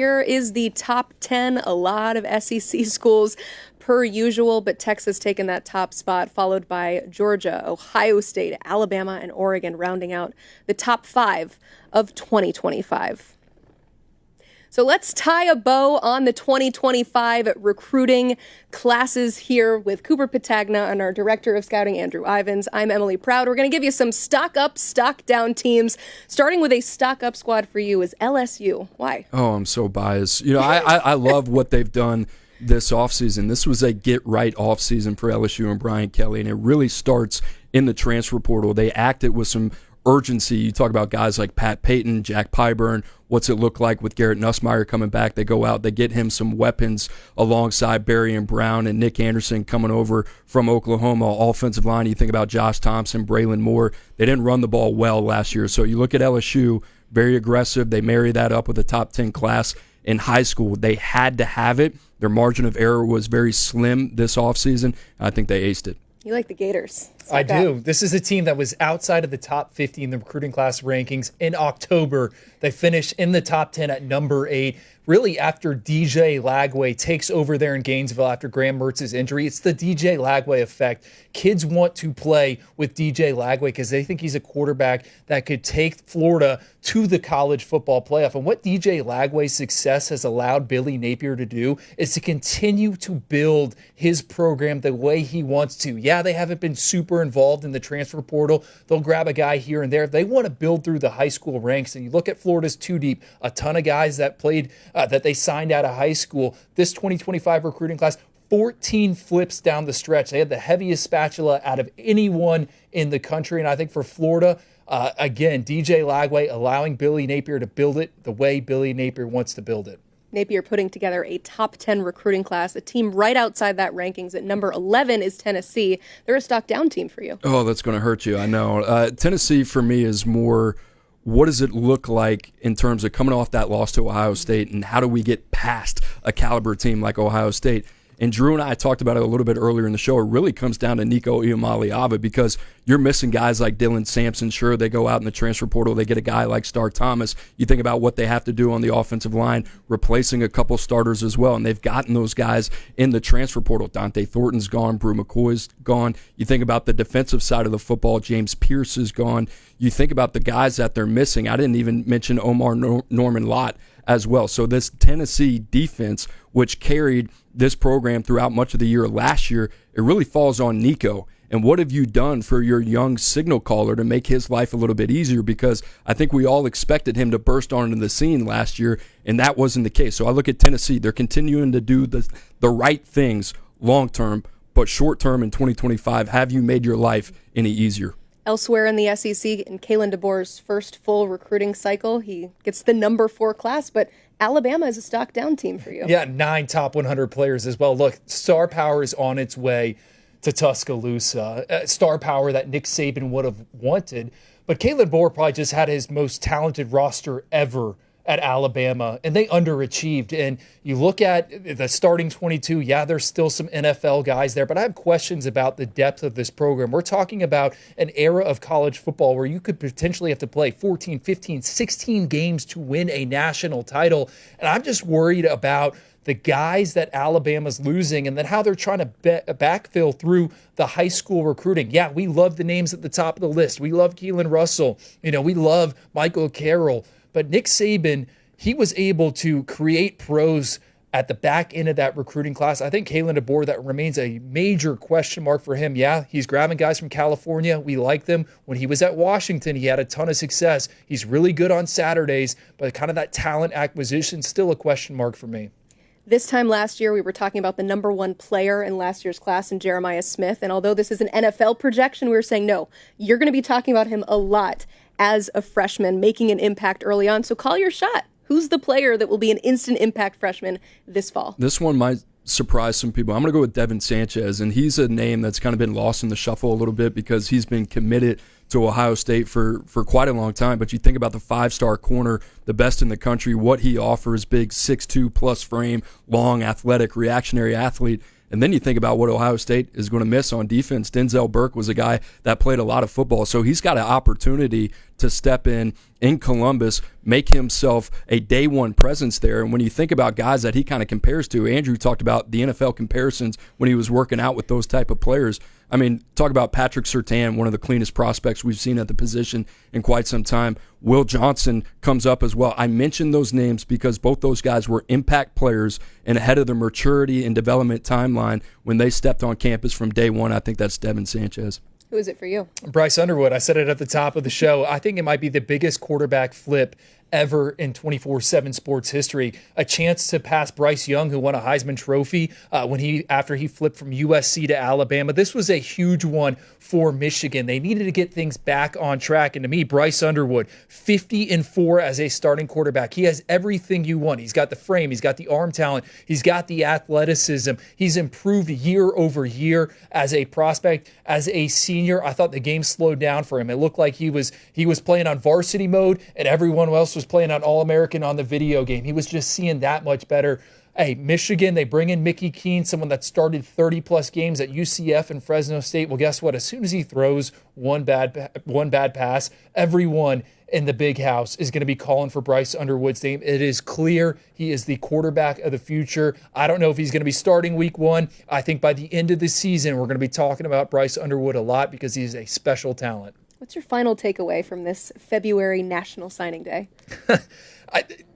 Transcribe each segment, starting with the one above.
Here is the top 10, a lot of SEC schools per usual, but Texas taking that top spot, followed by Georgia, Ohio State, Alabama, and Oregon, rounding out the top 5 of 2025. So let's tie a bow on the 2025 recruiting classes here with Cooper Petagna and our Director of Scouting, Andrew Ivins. I'm Emily Proud. We're going to give you some stock up, stock down teams. Starting with a stock up squad for you is LSU. Why? Oh, I'm so biased. I love what they've done this offseason. This was a get-right offseason for LSU and Brian Kelly, and it really starts in the transfer portal. They acted with some urgency. You talk about guys like Pat Payton, Jack Pyburn. What's it look like with Garrett Nussmeier coming back? They go out, they get him some weapons alongside Barry and Brown and Nick Anderson coming over from Oklahoma. Offensive line, you think about Josh Thompson, Braylon Moore. They didn't run the ball well last year. So you look at LSU, very aggressive. They marry that up with a top 10 class in high school. They had to have it. Their margin of error was very slim this offseason. I think they aced it. You like the Gators. I do. This is a team that was outside of the top 50 in the recruiting class rankings in October. They finished in the top 10 at number 8. Really, after DJ Lagway takes over there in Gainesville after Graham Mertz's injury, it's the DJ Lagway effect. Kids want to play with DJ Lagway because they think he's a quarterback that could take Florida to the college football playoff. And what DJ Lagway's success has allowed Billy Napier to do is to continue to build his program the way he wants to. Yeah, they haven't been super involved in the transfer portal. They'll grab a guy here and there. They want to build through the high school ranks. And you look at Florida's two deep, a ton of guys that played, that they signed out of high school. This 2025 recruiting class, 14 flips down the stretch. They had the heaviest spatula out of anyone in the country. And I think for Florida, again, DJ Lagway allowing Billy Napier to build it the way Billy Napier wants to build it. Napier putting together a top 10 recruiting class. A team right outside that rankings at number 11 is Tennessee. They're a stock down team for you. Oh, that's going to hurt you. I know. Tennessee for me is more, what does it look like in terms of coming off that loss to Ohio State, and how do we get past a caliber team like Ohio State? And Drew and I talked about it a little bit earlier in the show. It really comes down to Nico Iamaleava because you're missing guys like Dylan Sampson. Sure, they go out in the transfer portal. They get a guy like Star Thomas. You think about what they have to do on the offensive line, replacing a couple starters as well. And they've gotten those guys in the transfer portal. Dante Thornton's gone. Brew McCoy's gone. You think about the defensive side of the football. James Pierce is gone. You think about the guys that they're missing. I didn't even mention Omar Norman Lott as well. So this Tennessee defense, which carried this program throughout much of the year last year, it really falls on Nico. And what have you done for your young signal caller to make his life a little bit easier? Because I think we all expected him to burst onto the scene last year, and that wasn't the case. So I look at Tennessee. They're continuing to do the right things long-term, but short-term in 2025, have you made your life any easier? Elsewhere in the SEC, in Kalen DeBoer's first full recruiting cycle, he gets the number 4 class, but Alabama is a stock down team for you. Yeah, 9 top 100 players as well. Look, star power is on its way to Tuscaloosa. Star power that Nick Saban would have wanted. But Kalen DeBoer probably just had his most talented roster ever at Alabama, and they underachieved. And you look at the starting 22, yeah, there's still some NFL guys there, but I have questions about the depth of this program. We're talking about an era of college football where you could potentially have to play 14, 15, 16 games to win a national title. And I'm just worried about the guys that Alabama's losing and then how they're trying to backfill through the high school recruiting. Yeah, we love the names at the top of the list. We love Keelan Russell. We love Michael Carroll. But Nick Saban, he was able to create pros at the back end of that recruiting class. I think Kalen DeBoer, that remains a major question mark for him. Yeah, he's grabbing guys from California. We like them. When he was at Washington, he had a ton of success. He's really good on Saturdays, but kind of that talent acquisition, still a question mark for me. This time last year, we were talking about the number 1 player in last year's class in Jeremiah Smith. And although this is an NFL projection, we were saying, no, you're going to be talking about him a lot as a freshman, making an impact early on. So call your shot. Who's the player that will be an instant impact freshman this fall? This one might surprise some people. I'm going to go with Devin Sanchez, and he's a name that's kind of been lost in the shuffle a little bit because he's been committed to Ohio State for quite a long time. But you think about the 5-star corner, the best in the country, what he offers, big 6'2 plus frame, long, athletic, reactionary athlete. And then you think about what Ohio State is going to miss on defense. Denzel Burke was a guy that played a lot of football, so he's got an opportunity to step in Columbus, make himself a day one presence there. And when you think about guys that he kind of compares to, Andrew talked about the NFL comparisons when he was working out with those type of players. I mean, talk about Patrick Surtain, one of the cleanest prospects we've seen at the position in quite some time. Will Johnson comes up as well. I mentioned those names because both those guys were impact players and ahead of the maturity and development timeline when they stepped on campus from day one. I think that's Devin Sanchez. Who is it for you? Bryce Underwood. I said it at the top of the show. I think it might be the biggest quarterback flip ever in 24/7 sports history. A chance to pass Bryce Young, who won a Heisman Trophy after he flipped from USC to Alabama. This was a huge one for Michigan. They needed to get things back on track. And to me, Bryce Underwood, 50-4 as a starting quarterback. He has everything you want. He's got the frame. He's got the arm talent. He's got the athleticism. He's improved year over year as a prospect. As a senior, I thought the game slowed down for him. It looked like he was playing on varsity mode and everyone else was playing on All-American on the video game. He was just seeing that much better. Hey, Michigan, they bring in Mickey Keene, someone that started 30-plus games at UCF and Fresno State. Well, guess what? As soon as he throws one bad pass, everyone in the big house is going to be calling for Bryce Underwood's name. It is clear he is the quarterback of the future. I don't know if he's going to be starting week one. I think by the end of the season, we're going to be talking about Bryce Underwood a lot because he's a special talent. What's your final takeaway from this February National Signing Day?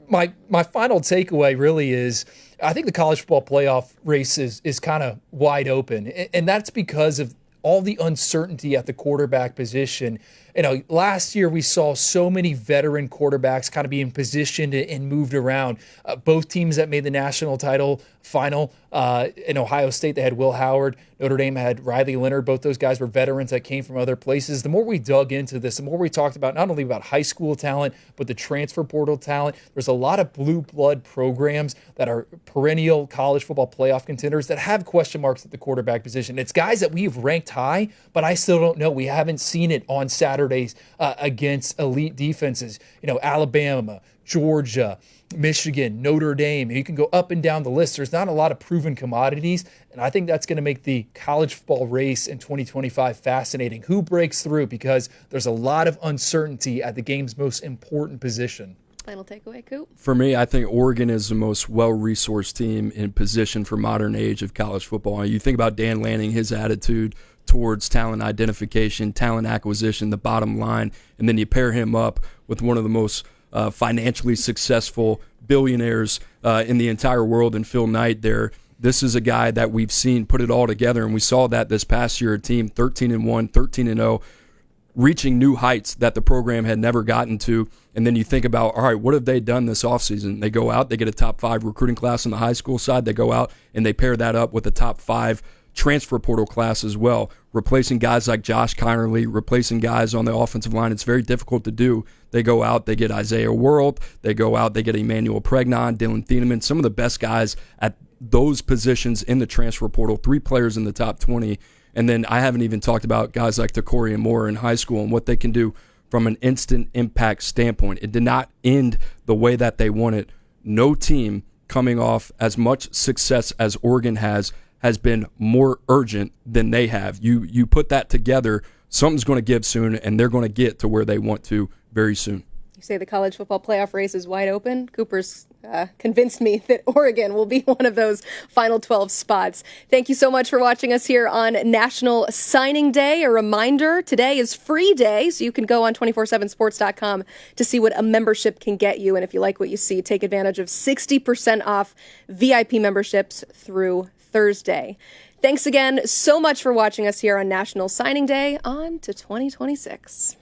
My final takeaway really is I think the college football playoff race is kind of wide open, and that's because of all the uncertainty at the quarterback position. You know, last year we saw so many veteran quarterbacks kind of being positioned and moved around. Both teams that made the national title final, in Ohio State, they had Will Howard. Notre Dame had Riley Leonard. Both those guys were veterans that came from other places. The more we dug into this, the more we talked about not only about high school talent, but the transfer portal talent. There's a lot of blue blood programs that are perennial college football playoff contenders that have question marks at the quarterback position. It's guys that we've ranked high, but I still don't know. We haven't seen it on Saturdays against elite defenses. You know, Alabama, Georgia, Michigan, Notre Dame. You can go up and down the list. There's not a lot of proven commodities, and I think that's going to make the college football race in 2025 fascinating. Who breaks through? Because there's a lot of uncertainty at the game's most important position. Final takeaway, Coop? For me, I think Oregon is the most well-resourced team in position for modern age of college football. You think about Dan Lanning, his attitude towards talent identification, talent acquisition, the bottom line, and then you pair him up with one of the most financially successful billionaires in the entire world, and Phil Knight there. This is a guy that we've seen put it all together, and we saw that this past year, a team 13-1, 13-0, reaching new heights that the program had never gotten to. And then you think about, all right, what have they done this offseason? They go out, they get a top 5 recruiting class on the high school side. They go out and they pair that up with a top 5 transfer portal class as well, replacing guys like Josh Conerly, replacing guys on the offensive line. It's very difficult to do. They go out, they get Isaiah World, they go out, they get Emmanuel Pregnon, Dylan Thieneman, some of the best guys at those positions in the transfer portal, 3 players in the top 20. And then I haven't even talked about guys like Takorian Moore in high school and what they can do from an instant impact standpoint. It did not end the way that they wanted. No team coming off as much success as Oregon has been more urgent than they have. You put that together, something's going to give soon, and they're going to get to where they want to very soon. You say the college football playoff race is wide open. Cooper's convinced me that Oregon will be one of those final 12 spots. Thank you so much for watching us here on National Signing Day. A reminder, today is free day, so you can go on 247sports.com to see what a membership can get you. And if you like what you see, take advantage of 60% off VIP memberships through Thursday. Thanks again so much for watching us here on National Signing Day. On to 2026.